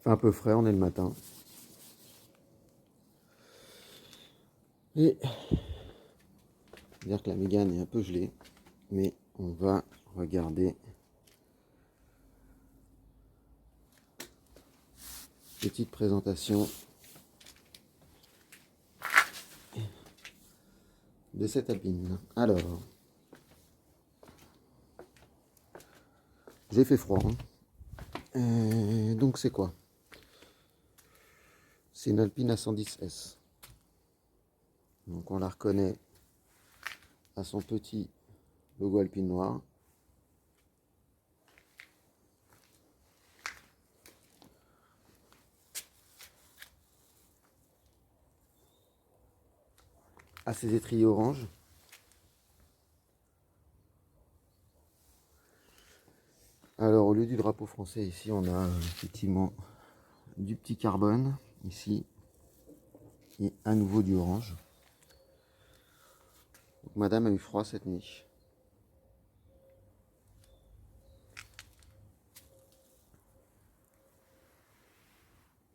fait un peu frais, on est le matin. Et dire que la Mégane est un peu gelée, mais on va regarder petite présentation de cette Alpine. Alors, j'ai fait froid. Donc c'est quoi? C'est une Alpine A110S. Donc on la reconnaît à son petit logo Alpine noir. À ses étriers orange. Alors au lieu du drapeau français, ici on a effectivement du petit carbone, ici, et à nouveau du orange. Donc, madame a eu froid cette nuit.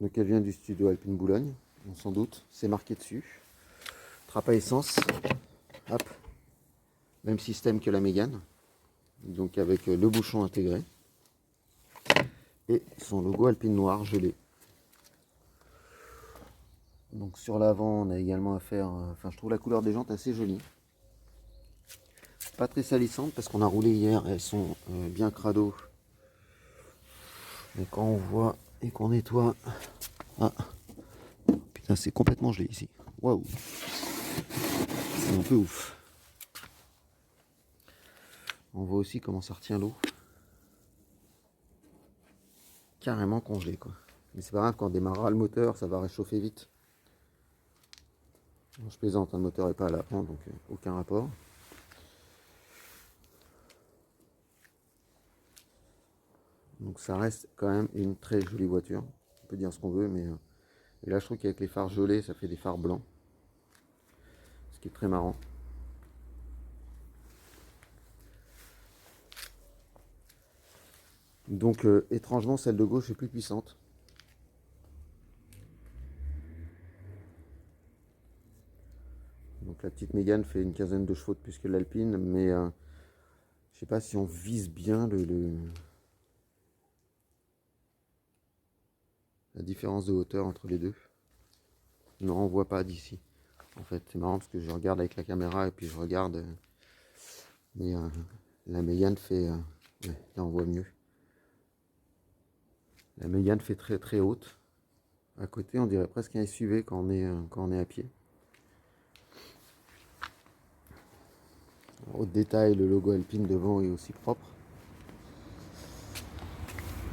Donc elle vient du studio Alpine Boulogne, sans doute, c'est marqué dessus. Trappe à essence, hop, même système que la Mégane, donc avec le bouchon intégré. Et son logo Alpine noir gelé. Donc sur l'avant, on a également affaire, enfin je trouve la couleur des jantes assez jolie. Pas très salissante parce qu'on a roulé hier, elles sont bien crado. Mais quand on voit et qu'on nettoie, ah, putain c'est complètement gelé ici. Waouh, c'est un peu ouf. On voit aussi comment ça retient l'eau. Carrément congelé quoi. Mais c'est pas grave, quand on démarrera le moteur, ça va réchauffer vite. Bon, je plaisante, hein, le moteur n'est pas à l'avant, donc aucun rapport. Donc ça reste quand même une très jolie voiture. On peut dire ce qu'on veut, mais et là je trouve qu'avec les phares gelés, ça fait des phares blancs. Ce qui est très marrant. Donc étrangement, celle de gauche est plus puissante. Donc la petite Mégane fait une quinzaine de chevaux de plus que l'Alpine, mais je sais pas si on vise bien la différence de hauteur entre les deux. Non, on voit pas d'ici. En fait, c'est marrant parce que je regarde avec la caméra et puis je regarde. Mais la Mégane fait... ouais, là on voit mieux. La Mégane fait très très haute. À côté, on dirait presque un SUV quand on est à pied. Au détail, le logo Alpine devant est aussi propre.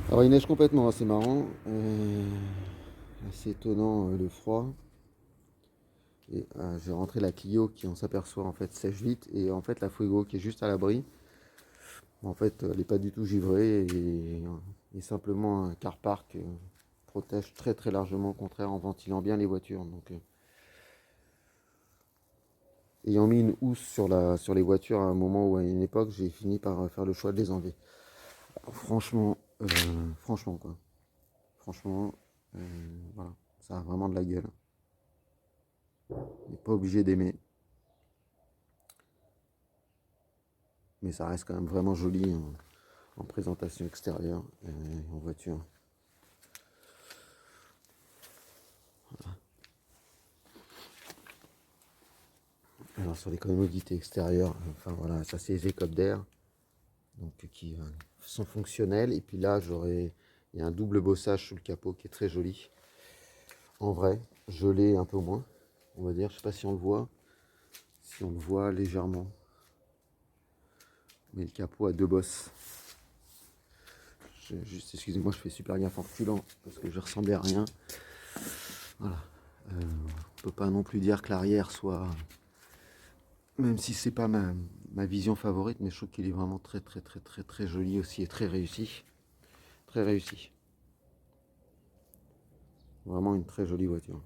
Alors il neige complètement, c'est marrant. Assez étonnant le froid. Et j'ai rentré la Clio qui, on s'aperçoit, en fait sèche vite. Et en fait la Fuego qui est juste à l'abri, en fait elle n'est pas du tout givrée. Et simplement un car park protège très très largement, au contraire, en ventilant bien les voitures. Donc ayant mis une housse sur les voitures à un moment ou à une époque, j'ai fini par faire le choix de les enlever. Alors, franchement, franchement quoi. Franchement, voilà, ça a vraiment de la gueule. On n'est pas obligé d'aimer. Mais ça reste quand même vraiment joli en présentation extérieure et en voiture. Voilà. Alors sur les commodités extérieures, enfin voilà, ça c'est les écopes d'air, donc qui sont fonctionnelles. Et puis là, il y a un double bossage sous le capot qui est très joli. En vrai, gelé un peu moins, on va dire. Je sais pas si on le voit. Si on le voit légèrement. Mais le capot a deux bosses. Juste, excusez-moi, je fais super gaffe en reculant parce que je ressemblais à rien. Voilà. On peut pas non plus dire que l'arrière soit... Même si c'est pas ma vision favorite, mais je trouve qu'il est vraiment très très très très très joli aussi et très réussi. Très réussi. Vraiment une très jolie voiture.